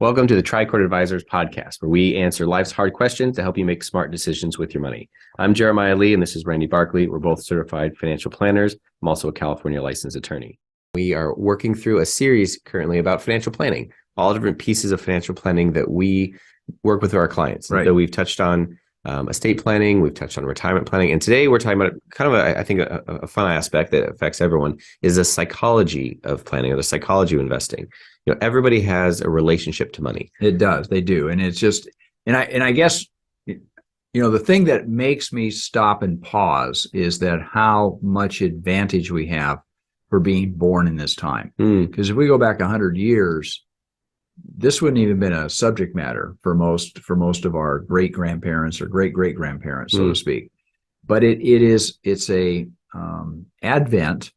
Welcome to the Tricord Advisors podcast, where we answer life's hard questions to help you make smart decisions with your money. I'm Jeremiah Lee, and this is Randy Barkley. We're both certified financial planners. I'm also a California licensed attorney. We are working through a series currently about financial planning, all different pieces of financial planning that we work with our clients. Right. So we've touched on estate planning, we've touched on retirement planning, and today we're talking about kind of a fun aspect that affects everyone is the psychology of planning or the psychology of investing. Everybody has a relationship to money. It does. They do. And it's just, and I guess, the thing that makes me stop and pause is that how much advantage we have for being born in this time. Because if we go back 100 years, this wouldn't even been a subject matter for most of our great grandparents or great great grandparents, so to speak. But it's a advent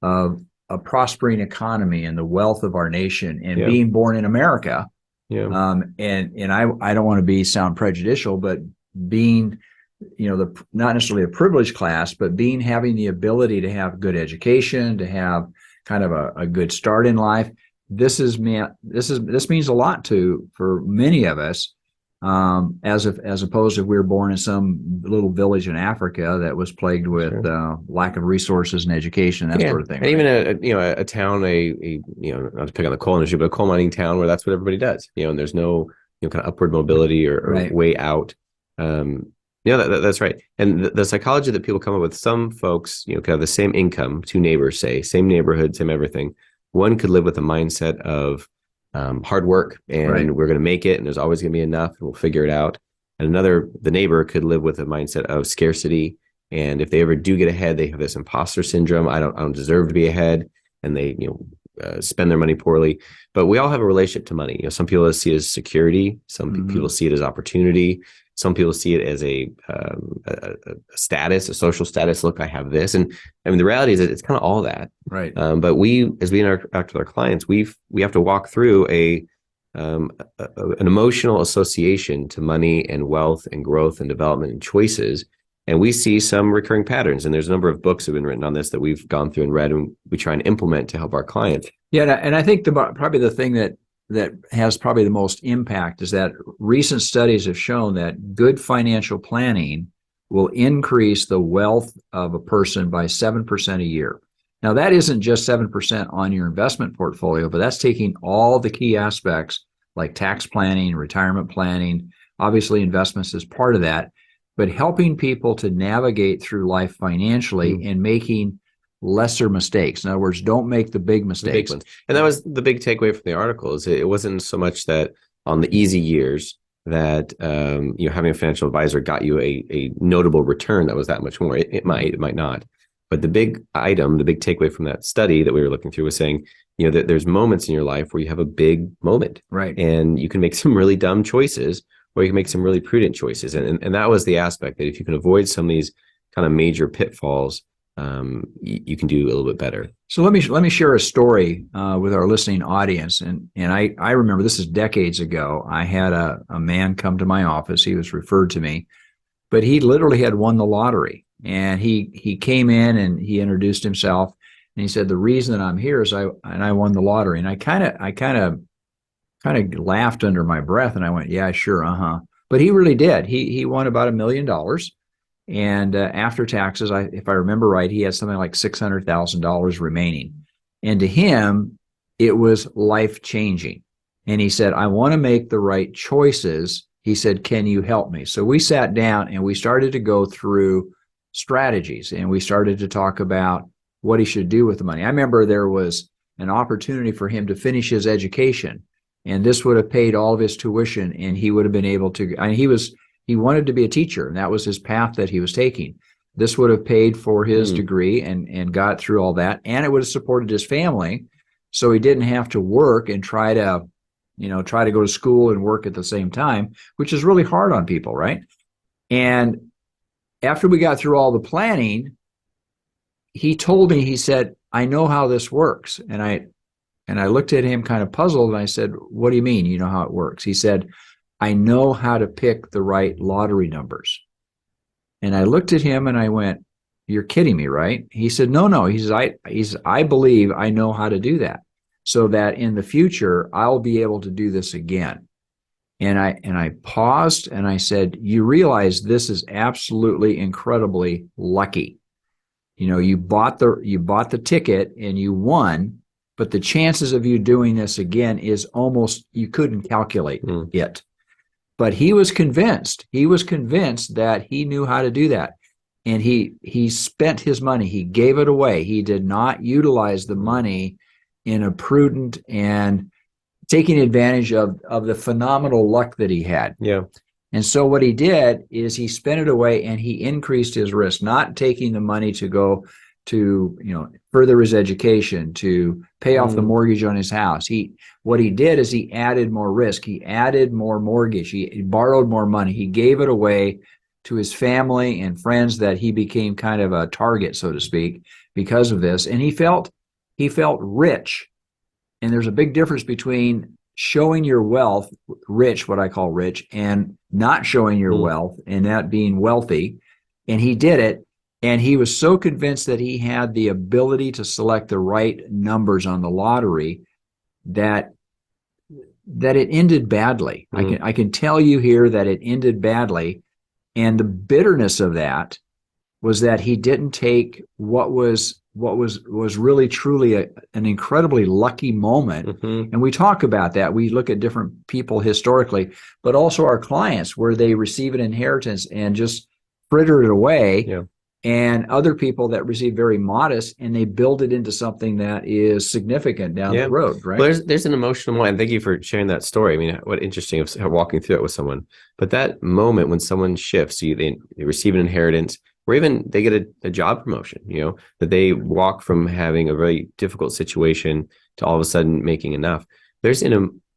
of a prospering economy and the wealth of our nation and being born in America. And I don't want to sound prejudicial, but being, not necessarily a privileged class, but having the ability to have good education, to have kind of a good start in life. This means a lot for many of us, as opposed to if we were born in some little village in Africa that was plagued with lack of resources and education, that sort of thing. And even a town, not to pick on the coal industry, but a coal mining town where that's what everybody does. And there's no kind of upward mobility or way out. That's right. And the psychology that people come up with, some folks, kind of the same income, two neighbors, say, same neighborhood, same everything. One could live with a mindset of hard work and we're going to make it and there's always going to be enough and we'll figure it out. And the neighbor could live with a mindset of scarcity. And if they ever do get ahead, they have this imposter syndrome. I don't deserve to be ahead. And they, spend their money poorly. But we all have a relationship to money. Some people see it as security. Some people see it as opportunity. Some people see it as a status, a social status. Look, I have this. And I mean, the reality is that it's kind of all that. Right. But as we interact with our clients, we have to walk through an emotional association to money and wealth and growth and development and choices. And we see some recurring patterns. And there's a number of books that have been written on this that we've gone through and read and we try and implement to help our clients. Yeah. And I think probably the thing that has probably the most impact is that recent studies have shown that good financial planning will increase the wealth of a person by 7% a year. Now, that isn't just 7% on your investment portfolio, but that's taking all the key aspects like tax planning, retirement planning, obviously investments is part of that, but helping people to navigate through life financially and making lesser mistakes. In other words, don't make the big mistakes. The big ones. And that was the big takeaway from the article is it wasn't so much that on the easy years that having a financial advisor got you a notable return that was that much more. It might not. But the big takeaway from that study that we were looking through was saying, that there's moments in your life where you have a big moment. Right. And you can make some really dumb choices or you can make some really prudent choices. And that was the aspect that if you can avoid some of these kind of major pitfalls, you can do a little bit better. So let me share a story with our listening audience. And I remember this is decades ago. I had a man come to my office. He was referred to me, but he literally had won the lottery. And he came in and he introduced himself and he said, the reason that I'm here is I won the lottery. And I kind of laughed under my breath and I went, yeah, sure. But he really did. He won about $1 million. And after taxes, if I remember right, he had something like $600,000 remaining. And to him, it was life-changing. And he said, I want to make the right choices. He said, can you help me? So we sat down and we started to go through strategies. And we started to talk about what he should do with the money. I remember there was an opportunity for him to finish his education. And this would have paid all of his tuition. And he would have been able to, he wanted to be a teacher, and that was his path that he was taking. This would have paid for his degree and got through all that, and it would have supported his family, so he didn't have to work and try to go to school and work at the same time, which is really hard on people, right? And after we got through all the planning, he told me, he said, I know how this works. And I looked at him kind of puzzled, and I said, what do you mean you know how it works? He said, I know how to pick the right lottery numbers. And I looked at him and I went, you're kidding me, right? He said, no. He says, I believe I know how to do that. so that in the future I'll be able to do this again. And I paused and I said, you realize this is absolutely incredibly lucky. You know, you bought the ticket and you won, but the chances of you doing this again is almost, you couldn't calculate it. But he was convinced that he knew how to do that. And he spent his money. He gave it away. He did not utilize the money in a prudent and taking advantage of the phenomenal luck that he had. Yeah. And so what he did is he spent it away and he increased his risk, not taking the money to go to, you know, further his education, to pay off the mortgage on his house. What he did is he added more risk. He added more mortgage. He borrowed more money. He gave it away to his family and friends that he became kind of a target, so to speak, because of this. And he felt rich. And there's a big difference between showing your wealth, rich, what I call rich, and not showing your wealth and that being wealthy. And he did it. And he was so convinced that he had the ability to select the right numbers on the lottery that it ended badly. I can tell you here that it ended badly. And the bitterness of that was that he didn't take what was really truly an incredibly lucky moment. And we talk about that. We look at different people historically, but also our clients where they receive an inheritance and just fritter it away. Yeah. And other people that receive very modest and they build it into something that is significant down the road, right? Well, there's an emotional moment. And thank you for sharing that story. I mean, what interesting of walking through it with someone. But that moment when someone shifts, they receive an inheritance, or even they get a job promotion, you know, that they walk from having a very difficult situation to all of a sudden making enough. There's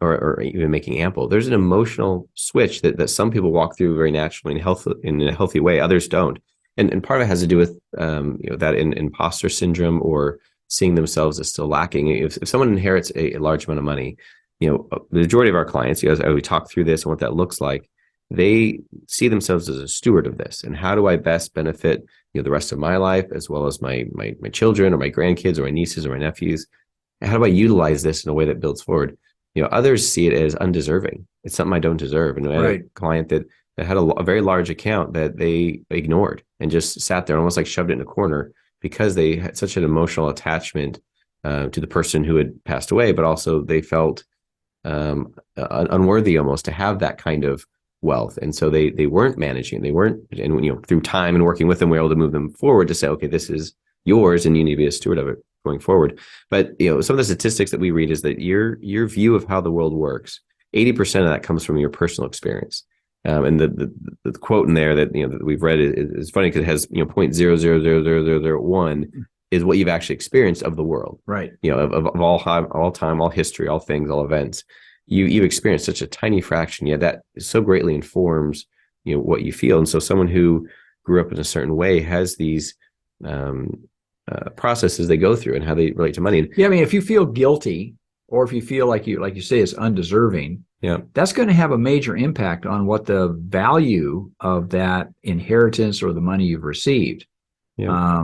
or even making ample. There's an emotional switch that some people walk through very naturally in a healthy way. Others don't. And part of it has to do with that imposter syndrome or seeing themselves as still lacking. If someone inherits a large amount of money, you know, the majority of our clients, as we talk through this and what that looks like, they see themselves as a steward of this. And how do I best benefit, you know, the rest of my life, as well as my children or my grandkids or my nieces or my nephews? And how do I utilize this in a way that builds forward? You know, others see it as undeserving. It's something I don't deserve. And I had a client that had a very large account that they ignored and just sat there, almost like shoved it in a corner, because they had such an emotional attachment to the person who had passed away, but also they felt unworthy almost to have that kind of wealth. And so they weren't managing, and you know, through time and working with them, we were able to move them forward to say, okay, this is yours and you need to be a steward of it going forward. But you know, some of the statistics that we read is that your view of how the world works, 80% of that comes from your personal experience. And the quote in there that, you know, that we've read is funny because it has, you know, 0.000001 is what you've actually experienced of the world, right? You know, of all time, all history, all things, all events. You've experienced such a tiny fraction, yet that so greatly informs, you know, what you feel. And so someone who grew up in a certain way has these processes they go through and how they relate to money. Yeah, I mean, if you feel guilty, or if you feel like you say it's undeserving, yeah, that's going to have a major impact on what the value of that inheritance or the money you've received. Yeah. I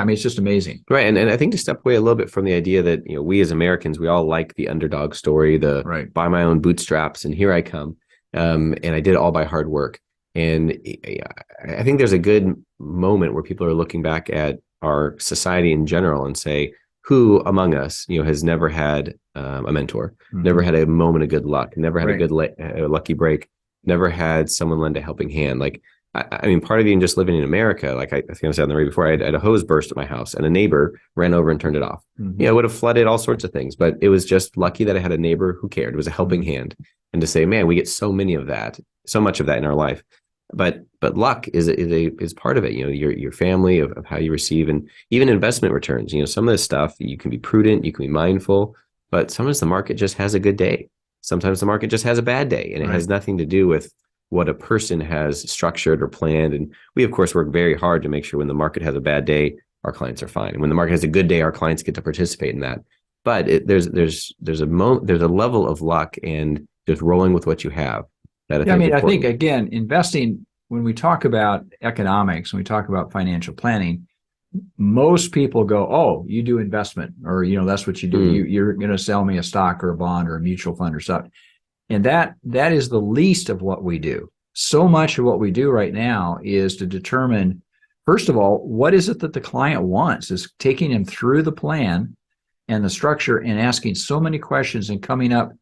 mean, it's just amazing. Right. And I think to step away a little bit from the idea that, you know, we as Americans, we all like the underdog story, buy my own bootstraps and here I come. And I did it all by hard work. And I think there's a good moment where people are looking back at our society in general and say, who among us, you know, has never had a mentor, never had a moment of good luck, never had a good lucky break, never had someone lend a helping hand. Like, I mean, part of even just living in America, like I think I said on the radio before, I had a hose burst at my house and a neighbor ran over and turned it off. You know, it would have flooded all sorts of things, but it was just lucky that I had a neighbor who cared. It was a helping hand. And to say, man, we get so much of that in our life. But luck is part of it. You know, your family of how you receive, and even investment returns. You know, some of this stuff you can be prudent, you can be mindful, but sometimes the market just has a good day. Sometimes the market just has a bad day, and it has nothing to do with what a person has structured or planned. And we, of course, work very hard to make sure when the market has a bad day, our clients are fine, and when the market has a good day, our clients get to participate in that. But there's a level of luck and just rolling with what you have. I think again, investing, when we talk about economics, when we talk about financial planning, most people go, oh, you do investment, or, that's what you do. Mm. You're going to sell me a stock or a bond or a mutual fund or something. And that is the least of what we do. So much of what we do right now is to determine, first of all, what is it that the client wants, is taking him through the plan and the structure and asking so many questions and coming up,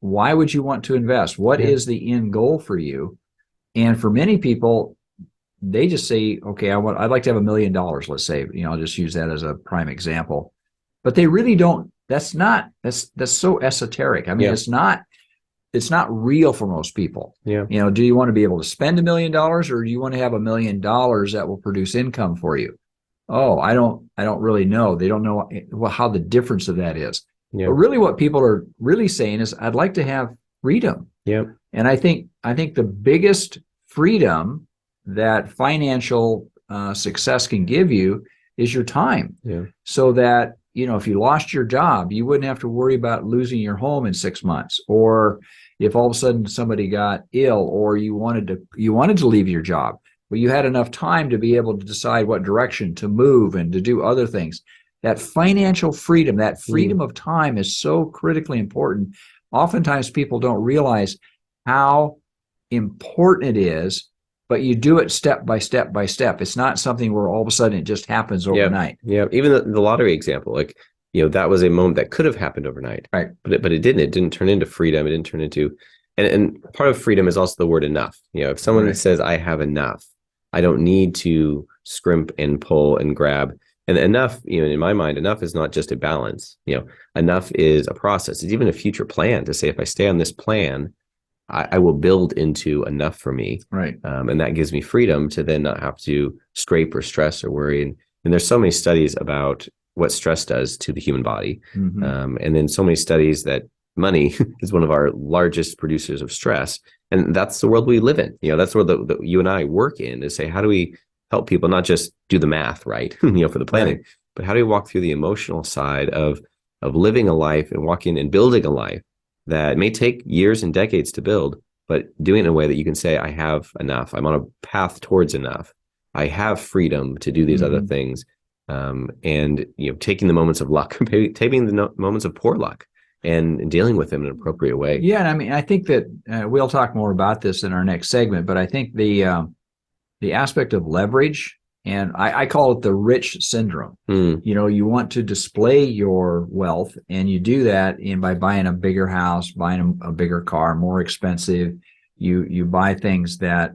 why would you want to invest? What is the end goal for you? And for many people, they just say, okay, I'd like to have $1 million, let's say, I'll just use that as a prime example. But they really don't, that's so esoteric. I mean, it's not real for most people. Yeah. Do you want to be able to spend $1 million, or do you want to have $1 million that will produce income for you? Oh, I don't really know. They don't know how the difference of that is. Yeah. But really what people are really saying is, I'd like to have freedom. Yeah. And I think the biggest freedom that financial success can give you is your time. Yeah. So that, if you lost your job, you wouldn't have to worry about losing your home in 6 months, or if all of a sudden somebody got ill, or you wanted to leave your job, but you had enough time to be able to decide what direction to move and to do other things. That financial freedom, that freedom of time, is so critically important. Oftentimes people don't realize how important it is, but you do it step by step by step. It's not something where all of a sudden it just happens overnight. Yeah. Even the lottery example, that was a moment that could have happened overnight. Right. But it didn't. It didn't turn into freedom. It didn't turn into, and part of freedom is also the word enough. If someone says, I have enough, I don't need to scrimp and pull and grab. And enough, in my mind, enough is not just a balance. Enough is a process. It's even a future plan to say, if I stay on this plan, I will build into enough for me. Right. And that gives me freedom to then not have to scrape or stress or worry. And there's so many studies about what stress does to the human body. Mm-hmm. And then so many studies that money is one of our largest producers of stress. And that's the world we live in. That's where the you and I work in, to say, how do we help people not just do the math, right? For the planning, right, but how do we walk through the emotional side of living a life and walking and building a life that may take years and decades to build, but doing it in a way that you can say, I have enough. I'm on a path towards enough. I have freedom to do these other things. And taking the moments of luck, taking the moments of poor luck, and dealing with them in an appropriate way. Yeah, and I mean, I think that we'll talk more about this in our next segment, but I think the aspect of leverage, and I call it the rich syndrome. You want to display your wealth, and you do that by buying a bigger house, buying a bigger car, more expensive. You buy things that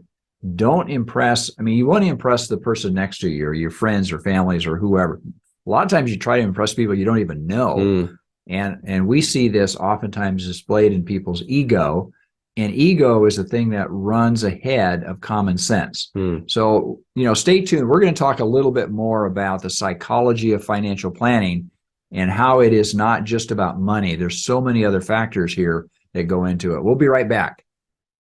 don't impress. I mean, you want to impress the person next to you, or your friends or families or whoever. A lot of times you try to impress people you don't even know. And we see this oftentimes displayed in people's ego. And ego is the thing that runs ahead of common sense. So, stay tuned. We're going to talk a little bit more about the psychology of financial planning and how it is not just about money. There's so many other factors here that go into it. We'll be right back.